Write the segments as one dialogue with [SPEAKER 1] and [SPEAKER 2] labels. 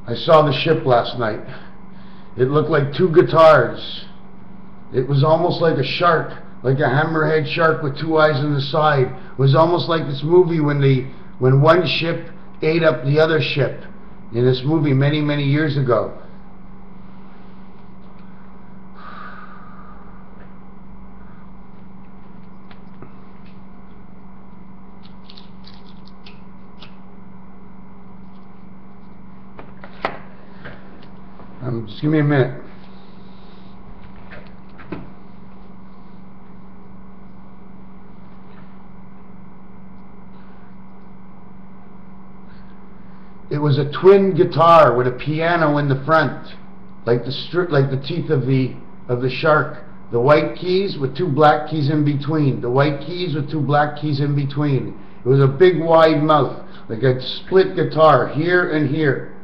[SPEAKER 1] I saw the ship last night. It looked like two guitars. It was almost like a shark, like a hammerhead shark with two eyes on the side. It was almost like this movie when one ship ate up the other ship, in this movie many, many years ago. Just give me a minute. It was a twin guitar with a piano in the front, like the teeth of the shark. The white keys with two black keys in between. The white keys with two black keys in between. It was a big wide mouth, like a split guitar here and here.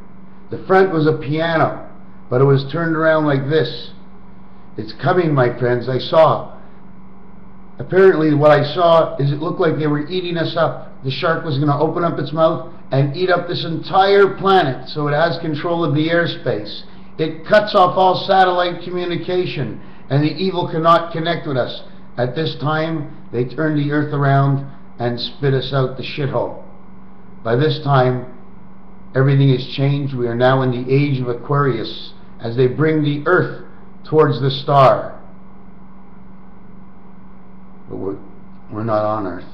[SPEAKER 1] The front was a piano, but it was turned around like this. It's coming, my friends. I saw. Apparently what I saw is it looked like they were eating us up. The shark was going to open up its mouth and eat up this entire planet, so it has control of the airspace. It cuts off all satellite communication, and the evil cannot connect with us. At this time, they turn the earth around and spit us out the shithole. By this time, everything has changed. We are now in the age of Aquarius, as they bring the earth towards the star. But we're not on earth.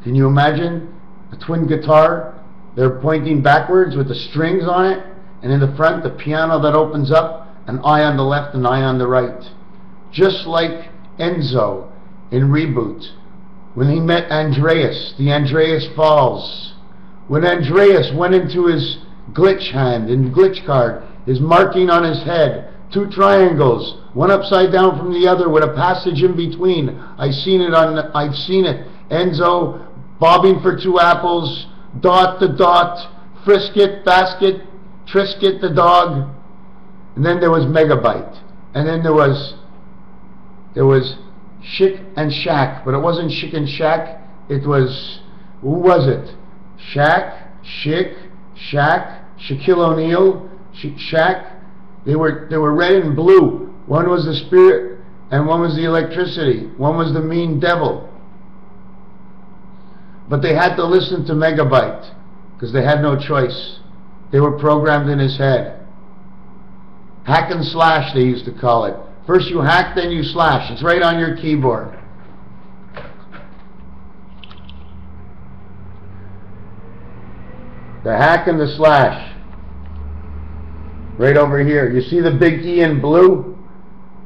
[SPEAKER 1] Can you imagine a twin guitar? They're pointing backwards with the strings on it, and in the front the piano that opens up, an eye on the left, an eye on the right. Just like Enzo in Reboot, when he met Andreas, the Andreas Falls. When Andreas went into his glitch hand, in glitch card, his marking on his head, two triangles, one upside down from the other with a passage in between. I've seen it. Enzo bobbing for two apples, dot the dot, frisket, basket, trisket the dog. And then there was Megabyte. And then there was Chick and Shack, but it wasn't Chick and Shack. It was, who was it? Shack, Chick, Shack, Shaquille O'Neal, Shack. They were red and blue. One was the spirit and one was the electricity. One was the mean devil. But they had to listen to Megabyte because they had no choice. They were programmed in his head. Hack and slash, they used to call it. First you hack, then you slash. It's right on your keyboard. The hack and the slash. Right over here. You see the big E in blue?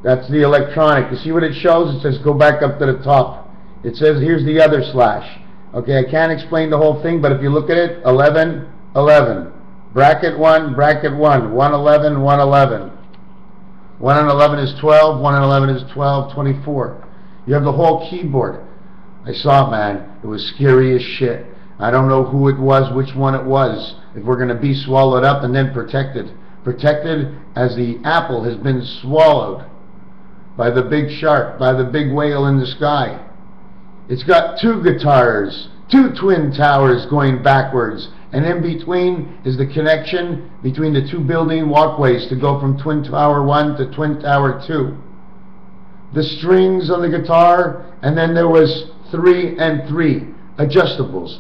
[SPEAKER 1] That's the electronic. You see what it shows? It says go back up to the top. It says here's the other slash. Okay, I can't explain the whole thing, but if you look at it, 11, 11. Bracket 1, 111, 111. 1 and 11 is 12, 1 and 11 is 12, 24. You have the whole keyboard. I saw it, man. It was scary as shit. I don't know who it was, which one it was. If we're going to be swallowed up and then protected. Protected as the apple has been swallowed by the big shark, by the big whale in the sky. It's got two guitars, two twin towers going backwards, and in between is the connection between the two building walkways to go from Twin Tower 1 to Twin Tower 2. The strings on the guitar, and then there was 3 and 3. Adjustables.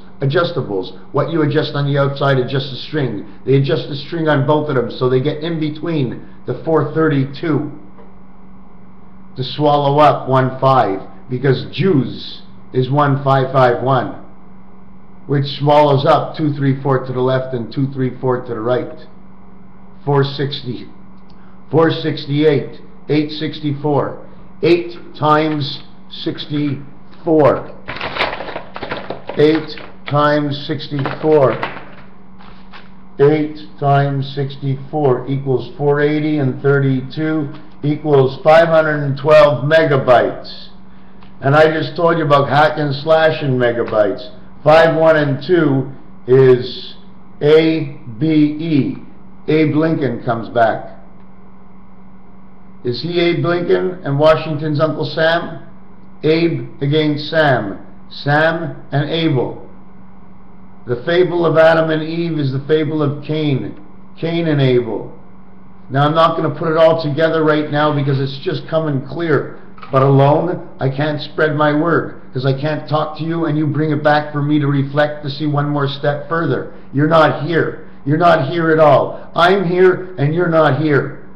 [SPEAKER 1] What you adjust on the outside, adjust the string. They adjust the string on both of them so they get in between the 432 to swallow up 1-5, because Jews is 1551, which swallows up 234 to the left and 234 to the right. 460, 468, 864, 8 times 64. 8 times 64. 8 times 64 equals 480, and 32 equals 512 megabytes. And I just told you about hack and slash in megabytes. 5, 1, and 2 is ABE. Abe Lincoln comes back. Is he Abe Lincoln and Washington's Uncle Sam? Abe against Sam. Sam and Abel. The fable of Adam and Eve is the fable of Cain. Cain and Abel. Now I'm not going to put it all together right now because it's just coming clear. But alone, I can't spread my word because I can't talk to you and you bring it back for me to reflect to see one more step further. You're not here. You're not here at all. I'm here and you're not here.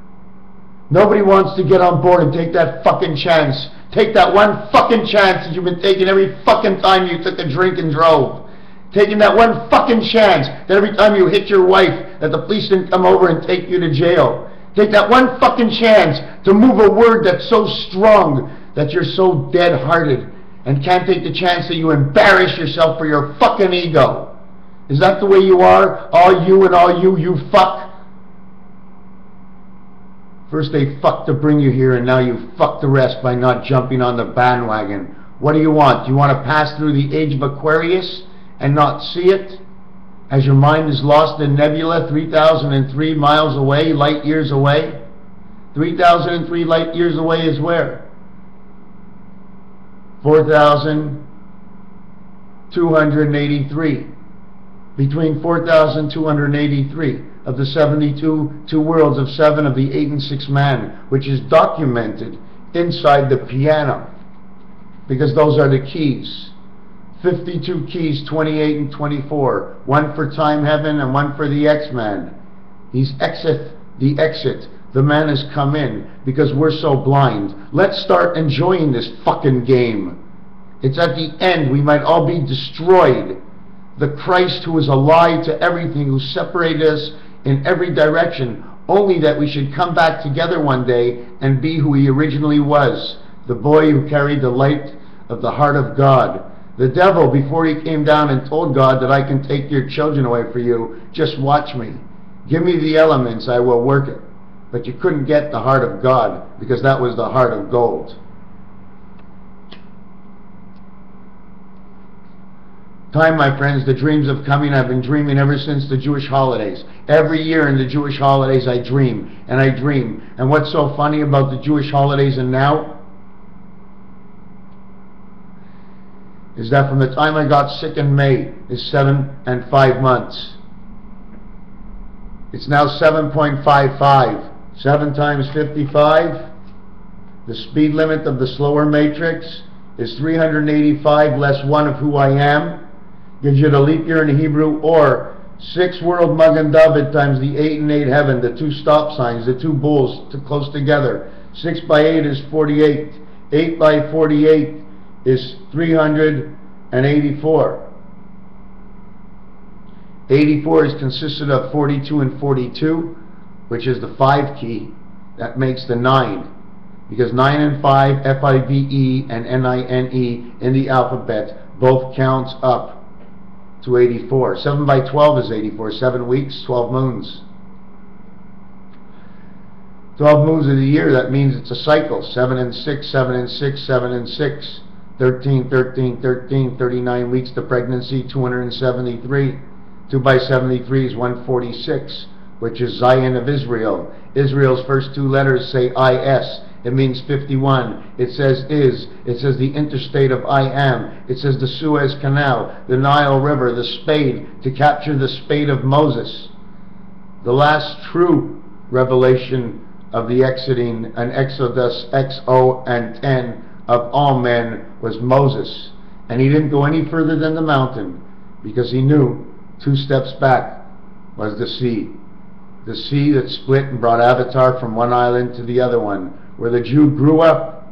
[SPEAKER 1] Nobody wants to get on board and take that fucking chance. Take that one fucking chance that you've been taking every fucking time you took a drink and drove. Taking that one fucking chance that every time you hit your wife that the police didn't come over and take you to jail. Take that one fucking chance to move a word that's so strong that you're so dead-hearted and can't take the chance that you embarrass yourself for your fucking ego. Is that the way you are? All you and all you fuck? First they fucked to bring you here and now you fuck the rest by not jumping on the bandwagon. What do you want? Do you want to pass through the age of Aquarius and not see it? As your mind is lost in nebula 3,003 miles away, light years away? 3,003 light years away is where? 4,283. Between 4,283 of the 72 worlds of 7 of the 8 and 6 man, which is documented inside the piano, because those are the keys. 52 keys, 28 and 24. One for time heaven and one for the X-man. He's the exit. The man has come in because we're so blind. Let's start enjoying this fucking game. It's at the end. We might all be destroyed. The Christ who is a lie to everything, who separated us in every direction, only that we should come back together one day and be who he originally was. The boy who carried the light of the heart of God. The devil, before he came down and told God that I can take your children away for you, just watch me. Give me the elements, I will work it. But you couldn't get the heart of God because that was the heart of gold. Time, my friends, the dreams of coming. I've been dreaming ever since the Jewish holidays. Every year in the Jewish holidays I dream and I dream. And what's so funny about the Jewish holidays and now is that from the time I got sick in May is 7 and 5 months. It's now 7.55. 7 times 55. The speed limit of the slower matrix is 385 less 1 of who I am. Gives you the leap year in Hebrew, or 6 world Magen David times the 8 and 8 heaven, the 2 stop signs, the 2 bulls close together. 6 by 8 is 48. 8 by 48 is 384. 84 is consisted of 42 and 42, which is the 5 key. That makes the 9. Because 9 and 5, F-I-V-E and N-I-N-E in the alphabet, both counts up to 84. 7 by 12 is 84. 7 weeks, 12 moons. 12 moons of the year, that means it's a cycle. 7 and 6, 7 and 6, 7 and 6. 13, 13, 13, 39 weeks to pregnancy, 273. 2 by 73 is 146, which is Zion of Israel. Israel's first 2 letters say I-S. It means 51. It says is. It says the interstate of I am. It says the Suez Canal, the Nile River, the spade, to capture the spade of Moses. The last true revelation of the exiting, an Exodus, X-O and 10 of all men was Moses. And he didn't go any further than the mountain because he knew 2 steps back was the sea. The sea that split and brought Avatar from one island to the other one, where the Jew grew up.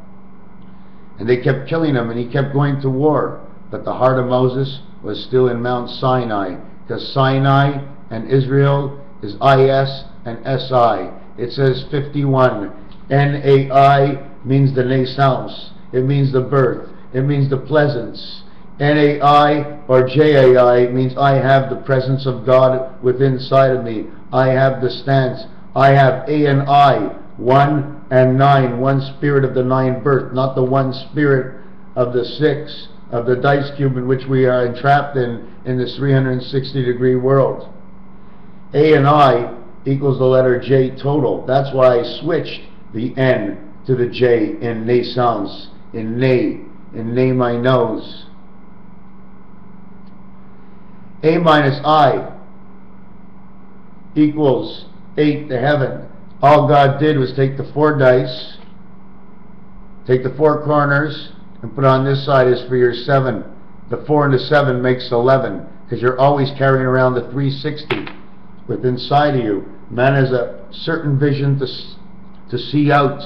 [SPEAKER 1] And they kept killing him and he kept going to war. But the heart of Moses was still in Mount Sinai, because Sinai and Israel is I-S and S-I. It says 51. N-A-I means the naissance. It means the birth. It means the pleasance. N-A-I or J-A-I means I have the presence of God within inside of me. I have the stance. I have A and I, 1 and 9, one spirit of the 9 birth, not the one spirit of the 6 of the dice cube in which we are entrapped in this 360-degree world. A and I equals the letter J total. That's why I switched the N to the J in naissance, in nay my nose. A minus I equals 8 to heaven. All God did was take the 4 dice, take the 4 corners, and put on this side is for your 7. The 4 and the 7 makes 11, because you're always carrying around the 360 within inside of you. Man has a certain vision to see out,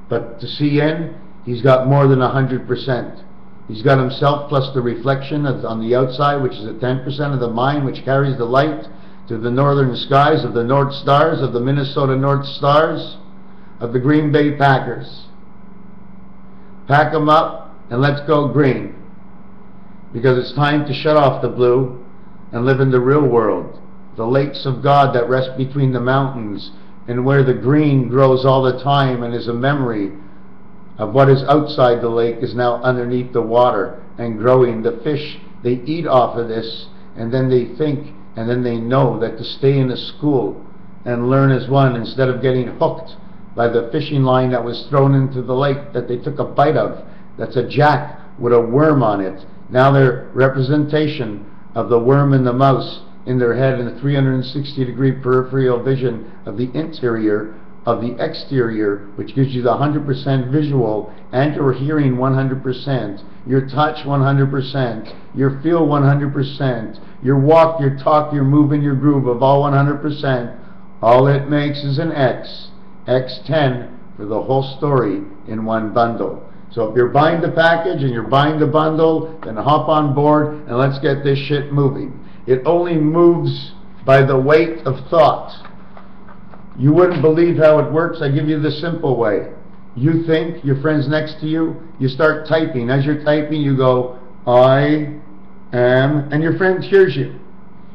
[SPEAKER 1] but to see in, he's got more than 100%. He's got himself plus the reflection on the outside, which is a 10% of the mind, which carries the light to the northern skies of the North Stars, of the Minnesota North Stars, of the Green Bay Packers. Pack them up and let's go green, because it's time to shut off the blue and live in the real world, the lakes of God that rest between the mountains, and where the green grows all the time and is a memory of what is outside the lake is now underneath the water and growing. The fish, they eat off of this, and then they think, and then they know that to stay in a school and learn as one, instead of getting hooked by the fishing line that was thrown into the lake that they took a bite of, that's a jack with a worm on it. Now their representation of the worm and the mouse in their head, in a 360-degree peripheral vision of the interior of the exterior, which gives you the 100% visual, and your hearing 100%, your touch 100%, your feel 100%, your walk, your talk, your move, and your groove of all 100%. All it makes is an X, X10 for the whole story in one bundle. So if you're buying the package and you're buying the bundle, then hop on board and let's get this shit moving. It only moves by the weight of thought. You wouldn't believe how it works. I give you the simple way. You think, your friend's next to you, you start typing. As you're typing, you go, I am, and your friend hears you.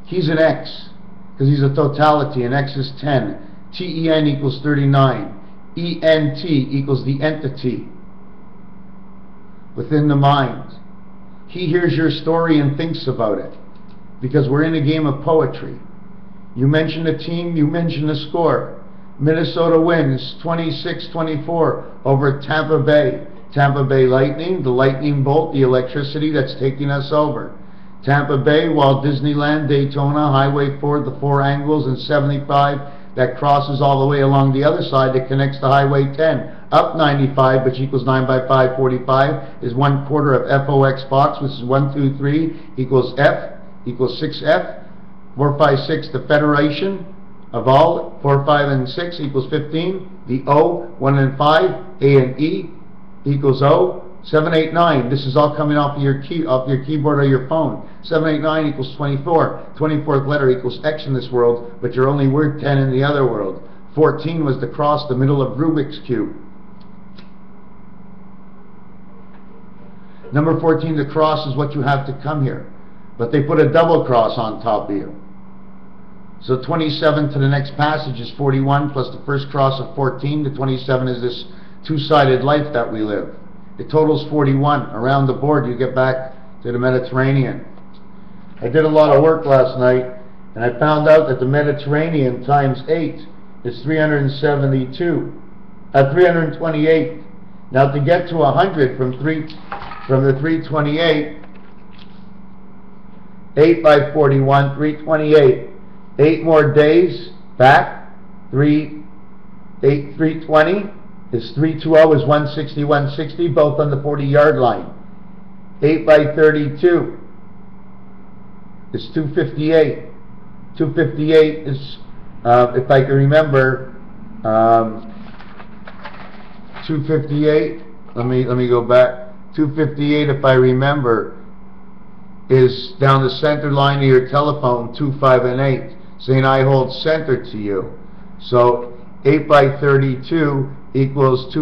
[SPEAKER 1] He's an X, because he's a totality, and X is 10. TEN equals 39. ENT equals the entity within the mind. He hears your story and thinks about it, because we're in a game of poetry. You mention a team, you mention a score. Minnesota wins 26-24 over Tampa Bay. Tampa Bay Lightning, the lightning bolt, the electricity that's taking us over. Tampa Bay, Walt Disneyland, Daytona, Highway 4, the 4 angles, and 75 that crosses all the way along the other side that connects to Highway 10. Up 95, which equals 9 by 5, 45, is 1/4 of FOX Fox, which is 1, 2, 3, equals F, equals 6F. 4, 5, 6, the federation of all, 4, 5, and 6 equals 15. The O, 1 and 5, A and E equals O. 7, 8, 9, this is all coming off of your keyboard or your phone. 7, 8, 9 equals 24. 24th letter equals X in this world, but you're only worth 10 in the other world. 14 was the cross, the middle of Rubik's Cube. Number 14, the cross, is what you have to come here. But they put a double cross on top of you. So 27 to the next passage is 41, plus the first cross of 14. The 27 is this two-sided life that we live. It totals 41. Around the board, you get back to the Mediterranean. I did a lot of work last night, and I found out that the Mediterranean times 8 is 328. Now to get to 100 from the 328, 8 by 41, 328. 8 more days back, 320 is 320 is 160, 160, both on the 40-yard line. 8 by 32 is 258. 258 is, if I can remember, 258. Let me go back. 258, if I remember, is down the center line of your telephone, 2, 5, and 8, saying I hold center to you. So 8 by 32 equals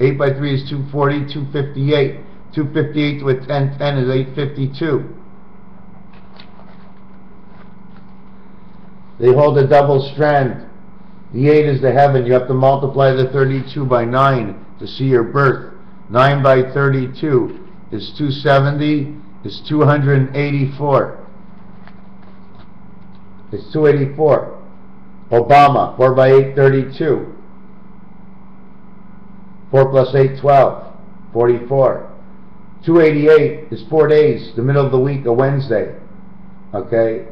[SPEAKER 1] 8 by 3 is 240, 258. 258 with 10, 10 is 852. They hold a double strand. The 8 is the heaven. You have to multiply the 32 by 9 to see your birth. 9 by 32 is 270. It's 284. It's 284. Obama, 4 by 8, 32. 4 plus 8, 12. 44. 288 is 4 days, the middle of the week, a Wednesday. Okay?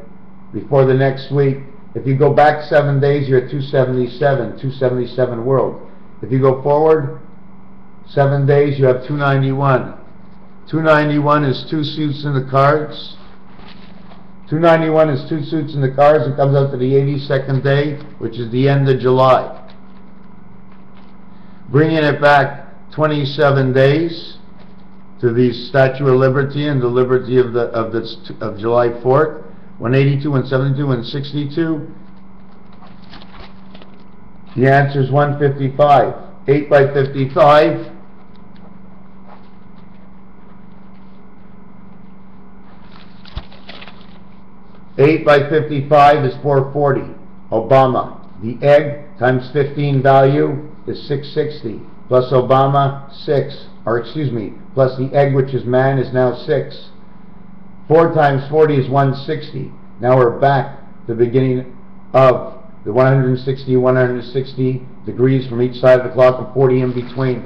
[SPEAKER 1] Before the next week, If you go back 7 days, you're at 277, 277 world. If you go forward 7 days, you have 291. 291 is 2 suits in the cards. 291 is 2 suits in the cards. It comes out to the 82nd day, which is the end of July. Bringing it back 27 days to the Statue of Liberty and the liberty of July 4th. 182, 172, 162. The answer is 155. 8 by 55. Eight by 55 is 440. Obama. The egg times 15 value is 660. Plus Obama, 6. Or excuse me, plus the egg, which is man, is now 6. 4 times 40 is 160. Now we're back to the beginning of the 160 degrees from each side of the clock and 40 in between.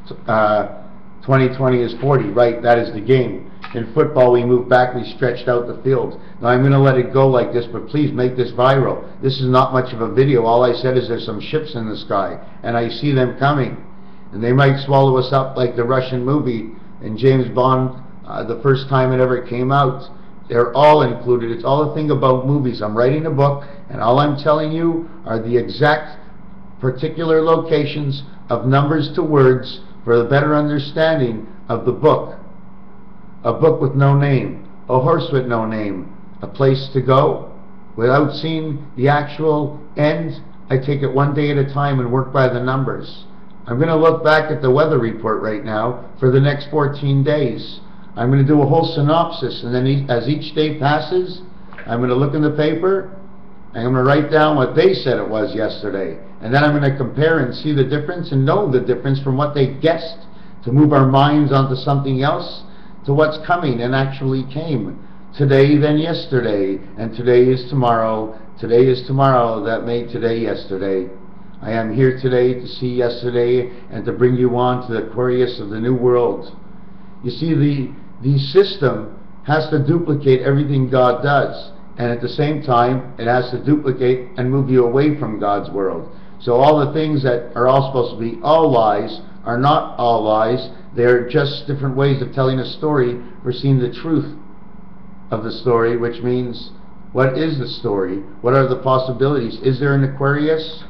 [SPEAKER 1] 2020 is 40, right? That is the game. In football, we moved back, we stretched out the field. Now I'm going to let it go like this, but please make this viral. This is not much of a video. All I said is there's some ships in the sky, and I see them coming. And they might swallow us up like the Russian movie in James Bond, the first time it ever came out. They're all included. It's all a thing about movies. I'm writing a book, and all I'm telling you are the exact particular locations of numbers to words for the better understanding of the book. A book with no name, a horse with no name, a place to go. Without seeing the actual end, I take it one day at a time and work by the numbers. I'm going to look back at the weather report right now for the next 14 days. I'm going to do a whole synopsis, and then as each day passes, I'm going to look in the paper, and I'm going to write down what they said it was yesterday. And then I'm going to compare and see the difference and know the difference from what they guessed, to move our minds onto something else, to what's coming and actually came. Today then yesterday, and today is tomorrow. Today is tomorrow that made today yesterday. I am here today to see yesterday and to bring you on to the Aquarius of the New World. You see, the system has to duplicate everything God does, and at the same time it has to duplicate and move you away from God's world. So all the things that are all supposed to be all lies are not all lies. They're just different ways of telling a story or seeing the truth of the story, which means, what is the story? What are the possibilities? Is there an Aquarius?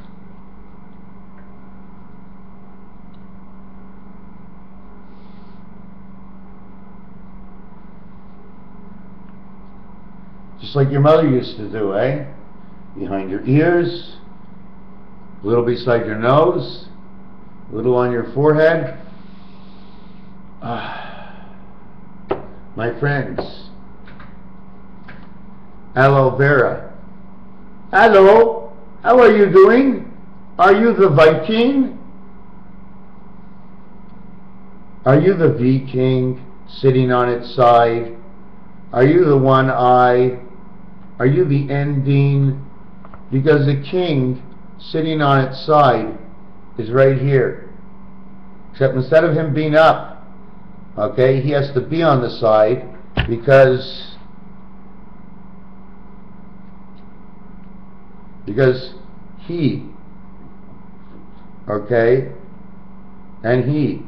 [SPEAKER 1] Just like your mother used to do, eh? Behind your ears, a little beside your nose, a little on your forehead. My friends, aloe vera. Hello, how are you doing? Are you the Viking? Are you the V-King sitting on its side? Are you the one eye? Are you the ending? Because the king sitting on its side is right here. Except instead of him being up, okay, he has to be on the side because he, okay, and he,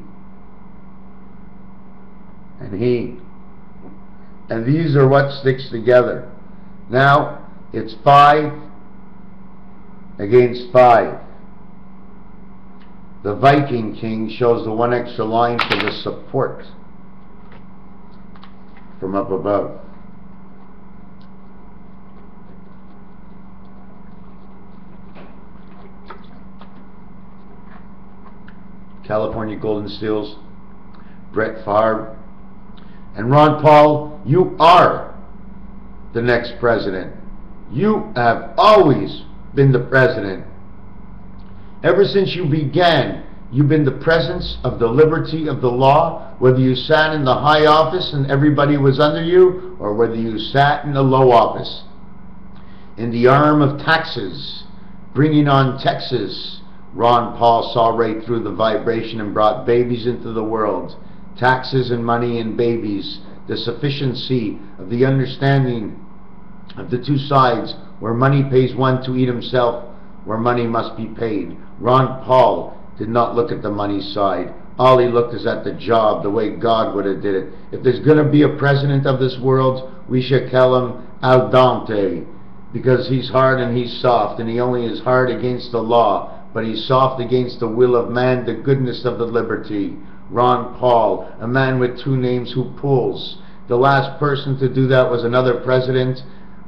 [SPEAKER 1] and these are what sticks together. Now it's 5 against 5. The Viking King shows the one extra line for the support from up above. California Golden Steels, Brett Favre, and Ron Paul, you are the next president. You have always been the president. Ever since you began, you've been the presence of the liberty of the law, whether you sat in the high office and everybody was under you, or whether you sat in the low office. In the arm of taxes, bringing on Texas, Ron Paul saw right through the vibration and brought babies into the world. Taxes and money and babies, the sufficiency of the understanding of the two sides Where money pays one to eat himself, where money must be paid. Ron Paul did not look at the money side. All he looked is at the job, the way God would have did it. If there's going to be a president of this world, we should call him al dente, because he's hard and he's soft, and he only is hard against the law, but he's soft against the will of man, the goodness of the liberty. Ron Paul, a man with two names who pulls. The last person to do that was another president,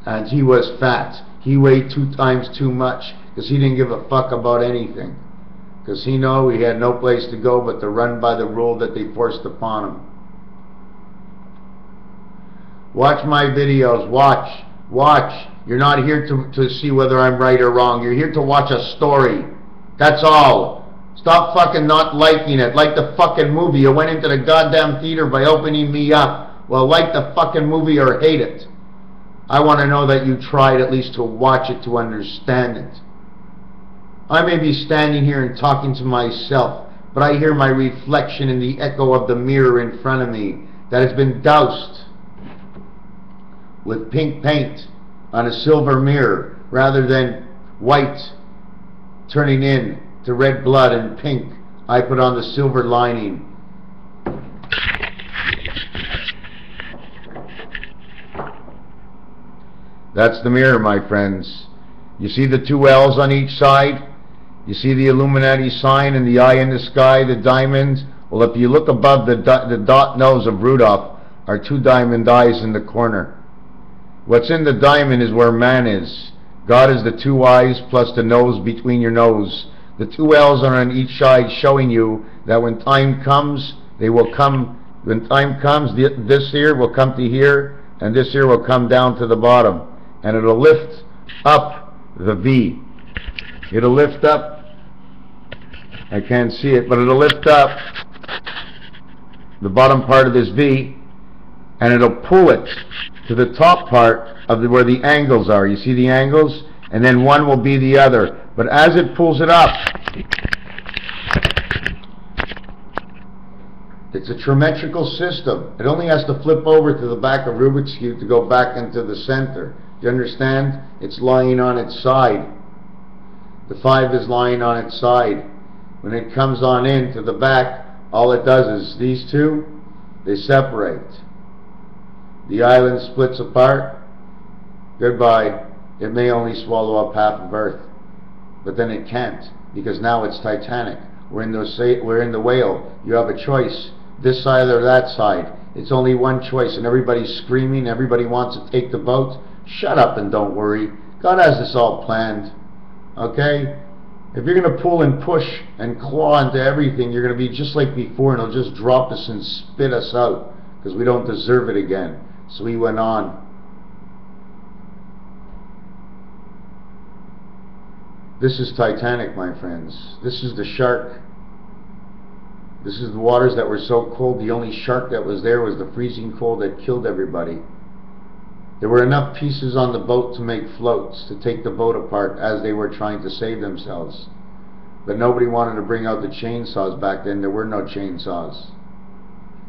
[SPEAKER 1] and he was fat. He weighed 2 times too much, because he didn't give a fuck about anything. Because he knew he had no place to go but to run by the rule that they forced upon him. Watch my videos. Watch. Watch. You're not here to see whether I'm right or wrong. You're here to watch a story. That's all. Stop fucking not liking it. Like the fucking movie. You went into the goddamn theater by opening me up. Well, like the fucking movie or hate it. I want to know that you tried at least to watch it, to understand it. I may be standing here and talking to myself, but I hear my reflection in the echo of the mirror in front of me that has been doused with pink paint on a silver mirror rather than white turning in to red blood and pink. I put on the silver lining. That's the mirror, my friends. You see the 2 L's on each side? You see the Illuminati sign and the eye in the sky, the diamonds? Well, if you look above the dot nose of Rudolph are 2 diamond eyes in the corner. What's in the diamond is where man is. God is the 2 eyes plus the nose between your nose. The 2 L's are on each side showing you that when time comes, they will come. When time comes, this here will come to here, and this here will come down to the bottom. And it'll lift up the V. It'll lift up. I can't see it, but it'll lift up the bottom part of this V, and it'll pull it to the top part of where the angles are. You see the angles? And then one will be the other. But as it pulls it up, it's a geometrical system. It only has to flip over to the back of Rubik's Cube to go back into the center. Do you understand? It's lying on its side. The 5 is lying on its side. When it comes on into the back, all it does is these 2, they separate. The island splits apart. Goodbye. It may only swallow up half of Earth, but then it can't, because now it's Titanic. We're in the whale. You have a choice, this side or that side. It's only one choice, and everybody's screaming. Everybody wants to take the boat. Shut up and don't worry. God has this all planned. Okay? If you're going to pull and push and claw into everything, you're going to be just like before, and it'll just drop us and spit us out because we don't deserve it again. So he went on. This is Titanic, my friends. This is the shark. This is the waters that were so cold. The only shark that was there was the freezing cold that killed everybody. There were enough pieces on the boat to make floats, to take the boat apart as they were trying to save themselves. But nobody wanted to bring out the chainsaws back then. There were no chainsaws.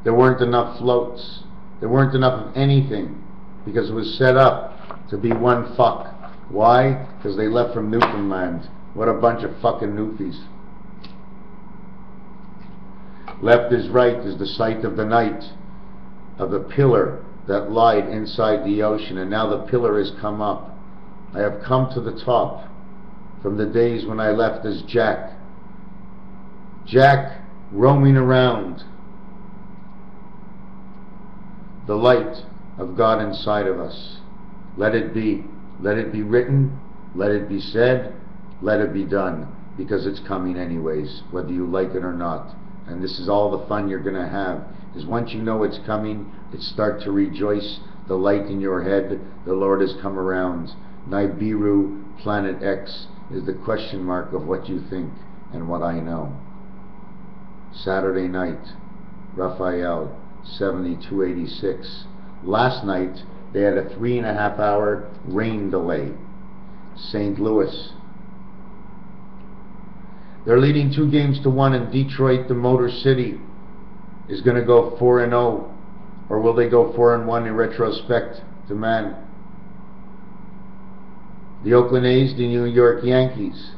[SPEAKER 1] There weren't enough floats. There weren't enough of anything, because it was set up to be one fuck. Why? Because they left from Newfoundland. What a bunch of fucking Newfies. Left is right is the sight of the night, of the pillar that lied inside the ocean, and now the pillar has come up. I have come to the top from the days when I left as Jack. Jack roaming around. The light of God inside of us. Let it be. Let it be written. Let it be said. Let it be done. Because it's coming anyways, whether you like it or not. And this is all the fun you're going to have. Is once you know it's coming, it's start to rejoice. The light in your head, the Lord has come around. Nibiru, Planet X, is the question mark of what you think and what I know. Saturday night, Raphael, 7286. Last night, they had a 3.5 hour rain delay. St. Louis. They're leading 2-1 in Detroit. The Motor City is going to go 4-0, or will they go 4-1 in retrospect to man? The Oakland A's, the New York Yankees.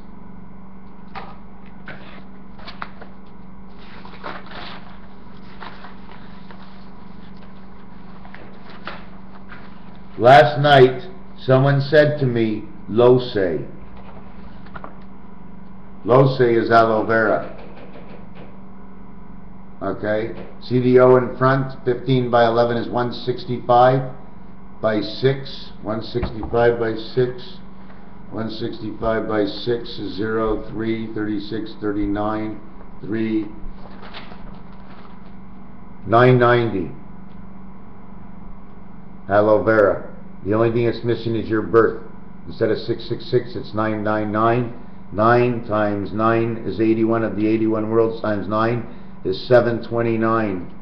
[SPEAKER 1] Last night, someone said to me, Lose. Lose is aloe vera. Okay? See the O in front? 15 by 11 is 165 by 6. 165 by 6. 165 by 6 is 0, 3, 36, 39, 3, 990. Aloe vera. The only thing that's missing is your birth. Instead of 666, it's 999. 9 times 9 is 81 of the 81 worlds times 9 is 729.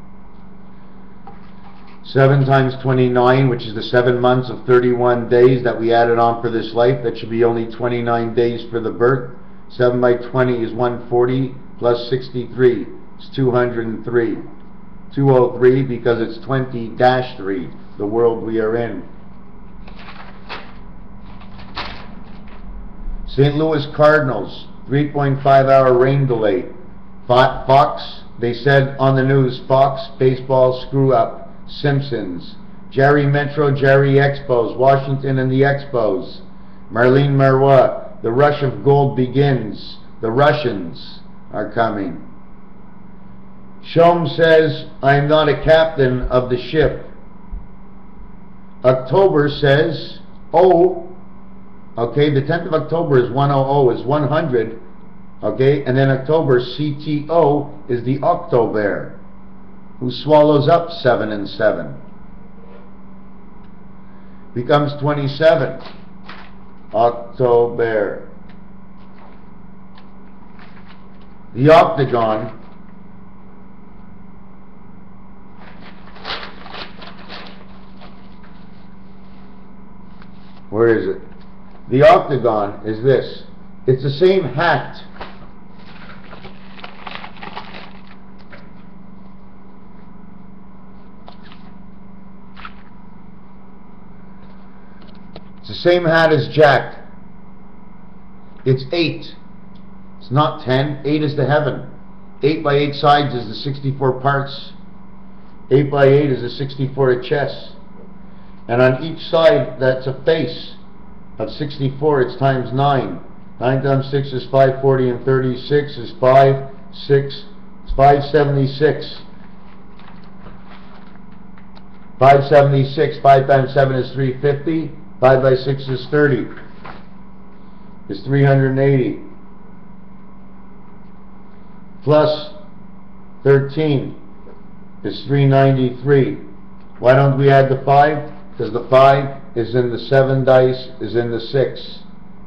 [SPEAKER 1] 7 times 29, which is the 7 months of 31 days that we added on for this life. That should be only 29 days for the birth. 7 by 20 is 140 plus 63. It's 203. 203 because it's 20-3, the world we are in. St. Louis Cardinals, 3.5 hour rain delay. Fox, they said on the news, Fox, baseball screw up. Simpsons, Jerry Metro, Jerry Expos, Washington and the Expos. Marlene Marois, the rush of gold begins. The Russians are coming. Shom says, I am not a captain of the ship. October says, oh, okay, the 10th of October is 100, is 100, okay, and then October, CTO, is the October, who swallows up 7 and 7. Becomes 27. October. The octagon where is it? The octagon is this. It's the same hat. It's the same hat as Jack. It's 8. It's not 10. 8 is the heaven. 8 by 8 sides is the 64 parts. 8 by 8 is the 64 chess. And on each side, that's a face of 64. It's times 9. 9 times 6 is 540, and 36 is 5, 6, it's 576. 576, 5 times 7 is 350, 5 by 6 is 30, is 380, plus 13 is 393. Why don't we add the 5? Because the 5 is in the 7 dice, is in the 6.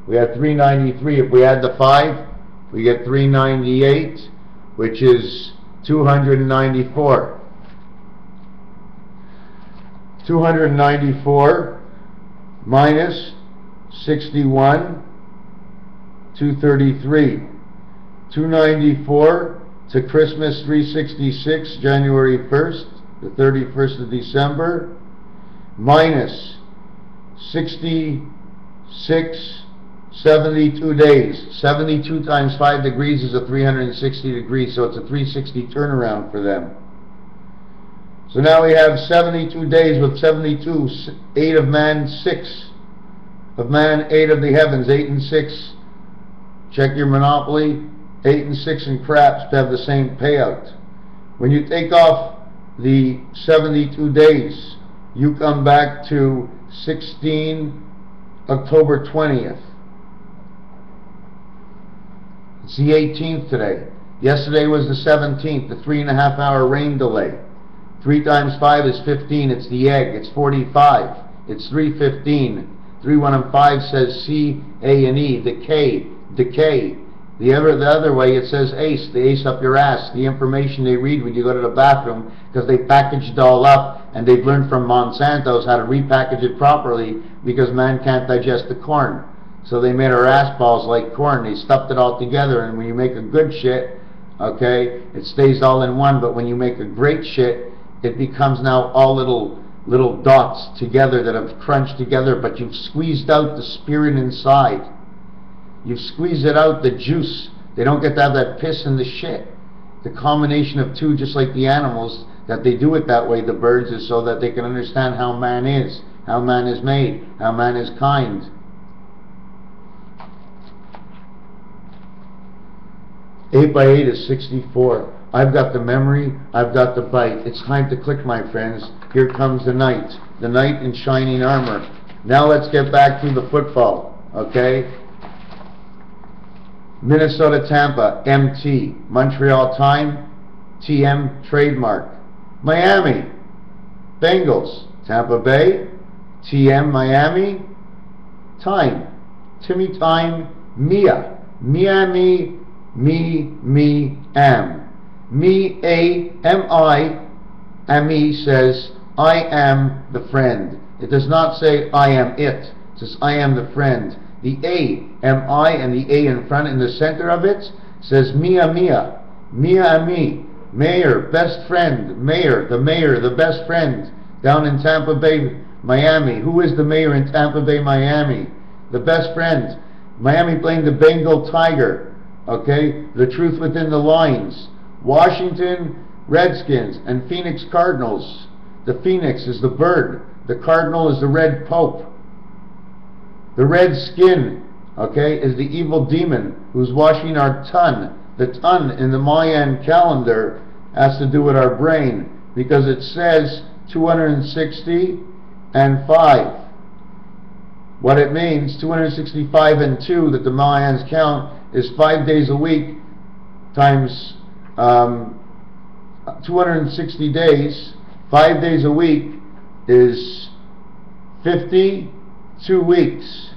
[SPEAKER 1] We have 393. If we add the 5, we get 398, which is 294. 294 minus 61, 233. 294 to Christmas 366, January 1st, the 31st of December, minus 66, 72 days. 72 times 5 degrees is a 360 degrees, so it's a 360 turnaround for them. So now we have 72 days with 72, 8 of man, 6 of man, 8 of the heavens, 8 and 6. Check your Monopoly, 8 and 6 in craps to have the same payout. When you take off the 72 days, you come back to 16 October 20th. It's the 18th today. Yesterday was the 17th, the 3.5 hour rain delay. 3 times 5 is 15, it's the egg, it's 45, it's 315. 3, 1, and 5 says C, A, and E, the K, decay. The other way it says ace, the ace up your ass. The information they read when you go to the bathroom, because they packaged it all up, and they've learned from Monsanto's how to repackage it properly, because man can't digest the corn. So they made our ass balls like corn. They stuffed it all together, and when you make a good shit, okay, it stays all in one, but when you make a great shit, it becomes now all little little dots together that have crunched together, but you've squeezed out the spirit inside. You've squeezed it out, the juice. They don't get to have that piss and the shit. The combination of two, just like the animals, that they do it that way, the birds, is so that they can understand how man is made, how man is kind. Eight by 8 is 64. I've got the memory, I've got the bite. It's time to click, my friends. Here comes the knight in shining armor. Now let's get back to the football, okay? Minnesota, Tampa, MT. Montreal, time, TM, trademark. Miami, Bengals, Tampa Bay, TM, Miami, time. Timmy, time, Mia, Miami, me, am. Me, A-M-I, Ami says, I am the friend. It does not say, I am it. It says, I am the friend. The A-M-I and the A in front in the center of it says, Mia, Mia, Mia, me. Mayor, best friend, mayor, the best friend, down in Tampa Bay, Miami. Who is the mayor in Tampa Bay, Miami? The best friend. Miami playing the Bengal Tiger. Okay, the truth within the lines. Washington Redskins and Phoenix Cardinals. The phoenix is the bird. The cardinal is the red pope. The red skin, okay, is the evil demon who's washing our ton. The ton in the Mayan calendar has to do with our brain because it says 260 and 5. What it means, 265 and 2 that the Mayans count is 5 days a week times 260 days, 5 days a week is 52 weeks.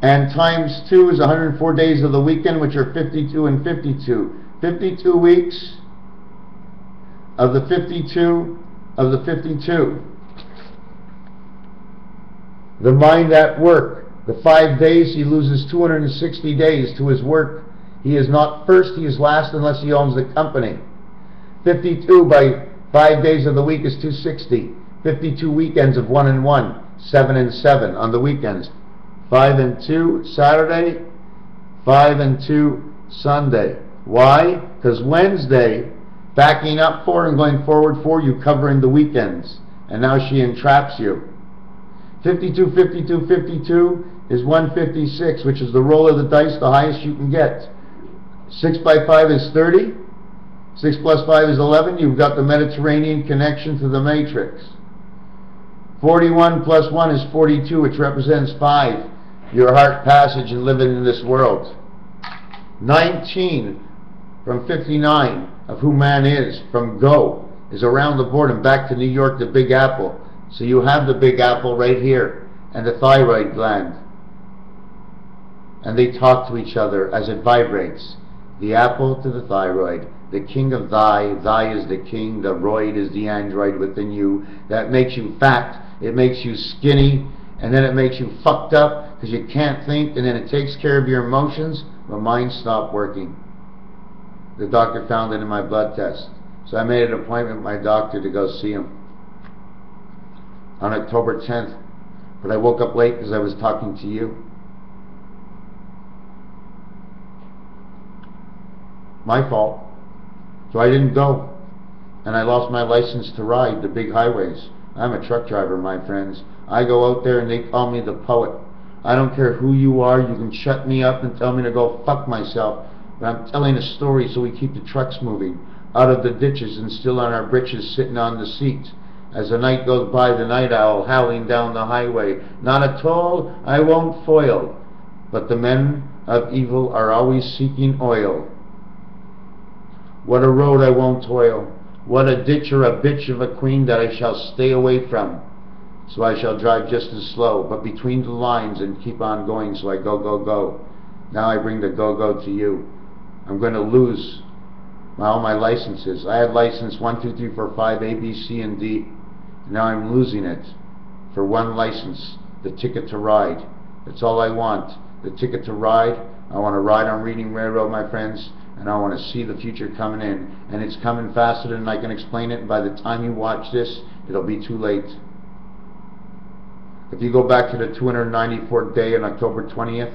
[SPEAKER 1] And times 2 is 104 days of the weekend, which are 52 and 52. 52 weeks of the 52 of the 52. The mind at work. The 5 days, he loses 260 days to his work. He is not first, he is last unless he owns the company. 52 by 5 days of the week is 260. 52 weekends of 1 and 1. 7 and 7 on the weekends. 5 and 2 Saturday. 5 and 2 Sunday. Why? Because Wednesday, backing up 4 and going forward 4, you covering the weekends. And now she entraps you. 52, 52, 52 is 156, which is the roll of the dice, the highest you can get. 6 by 5 is 30. 6 plus 5 is 11. You've got the Mediterranean connection to the matrix. 41 plus 1 is 42, which represents 5. Your heart passage and living in this world. 19 from 59 of who man is, from go, is around the board and back to New York, the Big Apple. So you have the Big Apple right here, and the thyroid gland. And they talk to each other as it vibrates. The apple to the thyroid. The king of thy is the king, the roid is the android within you. That makes you fat, it makes you skinny, and then it makes you fucked up because you can't think, and then it takes care of your emotions. My mind stopped working. The doctor found it in my blood test. So I made an appointment with my doctor to go see him on October 10th. But I woke up late because I was talking to you. My fault. So I didn't go. And I lost my license to ride the big highways. I'm a truck driver, my friends. I go out there and they call me the poet. I don't care who you are. You can shut me up and tell me to go fuck myself. But I'm telling a story so we keep the trucks moving out of the ditches and still on our britches sitting on the seat. As the night goes by, the night owl howling down the highway. Not a toll I won't foil, but the men of evil are always seeking oil. What a road I won't toil. What a ditch or a bitch of a queen that I shall stay away from. So I shall drive just as slow, but between the lines and keep on going, so I go, go, go. Now I bring the go-go to you. I'm going to lose all my licenses. I had license 1, 2, 3, 4, 5, A, B, C, and D. Now I'm losing it for one license, the ticket to ride. That's all I want, the ticket to ride. I want to ride on Reading Railroad, my friends, and I want to see the future coming in, and it's coming faster than I can explain it, and by the time you watch this, it'll be too late. If you go back to the 294th day on October 20th,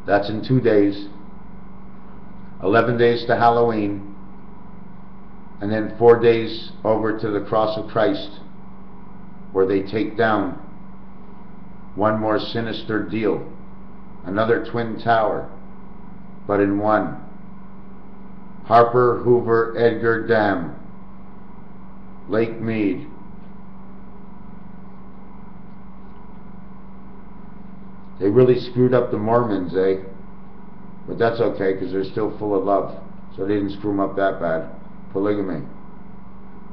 [SPEAKER 1] that's in 2 days, 11 days to Halloween, and then 4 days over to the cross of Christ, where they take down one more sinister deal, another twin tower, but in one. Harper, Hoover, Edgar Dam, Lake Mead. They really screwed up the Mormons, eh? But that's okay, because they're still full of love, so they didn't screw them up that bad. Polygamy.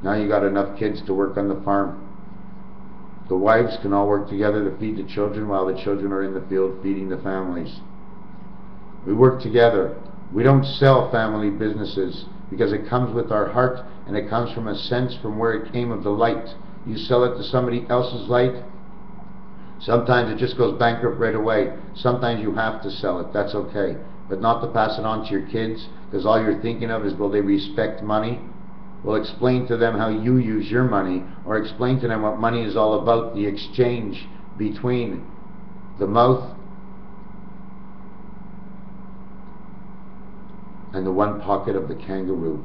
[SPEAKER 1] Now you got enough kids to work on the farm. The wives can all work together to feed the children while the children are in the field feeding the families. We work together. We don't sell family businesses because it comes with our heart, and it comes from a sense from where it came of the light. You sell it to somebody else's light, sometimes it just goes bankrupt right away. Sometimes you have to sell it. That's okay. But not to pass it on to your kids, because all you're thinking of is, will they respect money? Well, explain to them how you use your money, or explain to them what money is all about, the exchange between the mouth and the one pocket of the kangaroo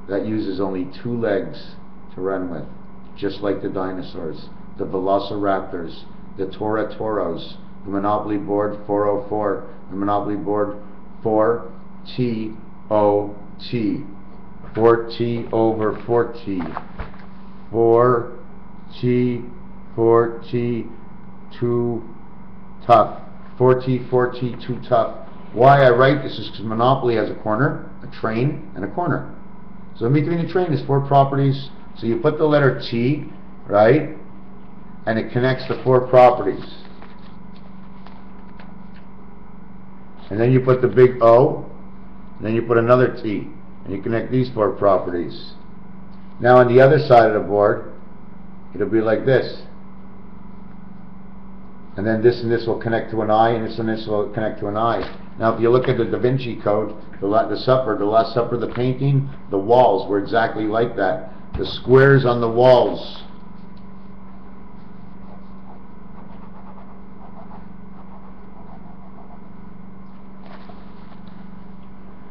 [SPEAKER 1] that uses only 2 legs to run with, just like the dinosaurs, the velociraptors, the Toros, the Monopoly board 404, the Monopoly board 4TOT, 4T over 4T, 4T, too tough, 4T, too tough. Why I write this is because Monopoly has a corner, a train, and a corner. So in between the train is 4 properties. So you put the letter T, right, and it connects the 4 properties. And then you put the big O, and then you put another T, and you connect these 4 properties. Now on the other side of the board, it'll be like this. And then this and this will connect to an I, and this will connect to an I. Now if you look at the Da Vinci Code, the Last Supper, the painting, the walls were exactly like that. The squares on the walls.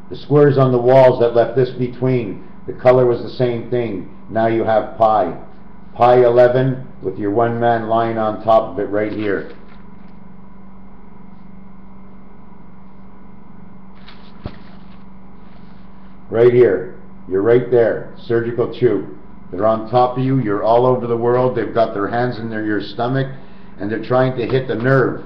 [SPEAKER 1] The squares on the walls that left this between, the color was the same thing. Now you have pi. Pi 11 with your one man lying on top of it right here. Right here. You're right there. Surgical tube. They're on top of you. You're all over the world. They've got their hands in your stomach, and they're trying to hit the nerve.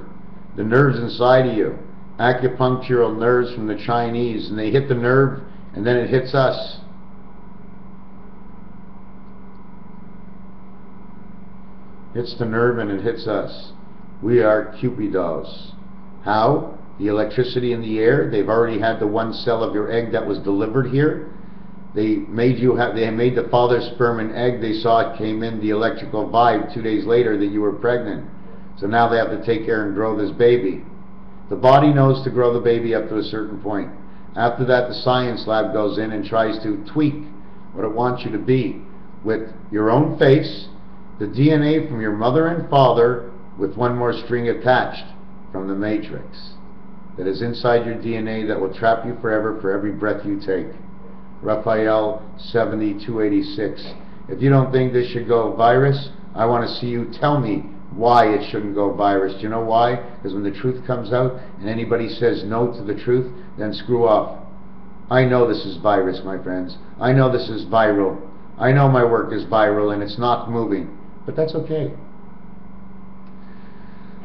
[SPEAKER 1] The nerves inside of you. Acupunctural nerves from the Chinese, and they hit the nerve, and then it hits us. Hits the nerve and it hits us. We are Cupidos. How? The electricity in the air. They've already had the 1 cell of your egg that was delivered here. They made the father's sperm and egg. They saw it came in the electrical vibe 2 days later that you were pregnant. So now they have to take care and grow this baby. The body knows to grow the baby up to a certain point. After that, the science lab goes in and tries to tweak what it wants you to be with your own face, the DNA from your mother and father, with 1 more string attached from the matrix that is inside your DNA that will trap you forever for every breath you take. Raphael 70:286. If you don't think this should go virus, I want to see you tell me why it shouldn't go virus. Do you know why? Because when the truth comes out and anybody says no to the truth, then screw off. I know this is virus, my friends. I know this is viral. I know my work is viral and it's not moving. But that's okay.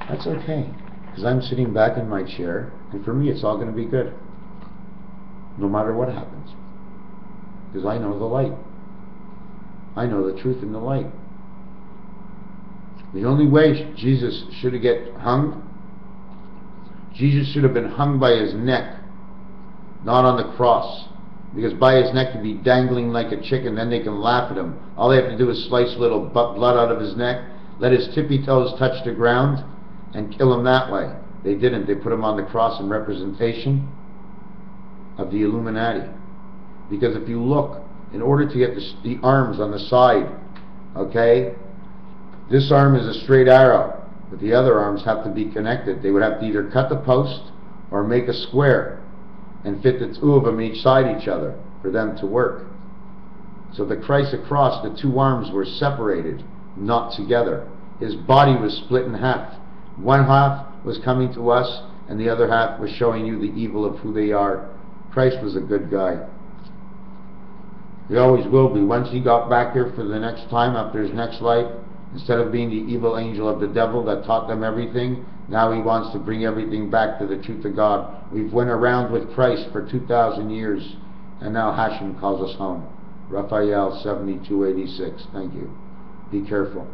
[SPEAKER 1] That's okay. Because I'm sitting back in my chair, and for me it's all going to be good. No matter what happens. Because I know the light. I know the truth in the light. The only way Jesus should have get hung, Jesus should have been hung by his neck, not on the cross. Because by his neck he'd be dangling like a chicken, then they can laugh at him. All they have to do is slice a little blood out of his neck, let his tippy toes touch the ground, and kill him that way. They didn't. They put him on the cross in representation of the Illuminati. Because if you look, in order to get the arms on the side, okay, this arm is a straight arrow, but the other arms have to be connected. They would have to either cut the post or make a square and fit the two of them each side each other for them to work. So the Christ across, the two arms were separated, not together. His body was split in half. One half was coming to us, and the other half was showing you the evil of who they are. Christ was a good guy. He always will be. Once he got back here for the next time, after his next life, instead of being the evil angel of the devil that taught them everything, now he wants to bring everything back to the truth of God. We've went around with Christ for 2,000 years, and now Hashem calls us home. Raphael 7286. Thank you. Be careful.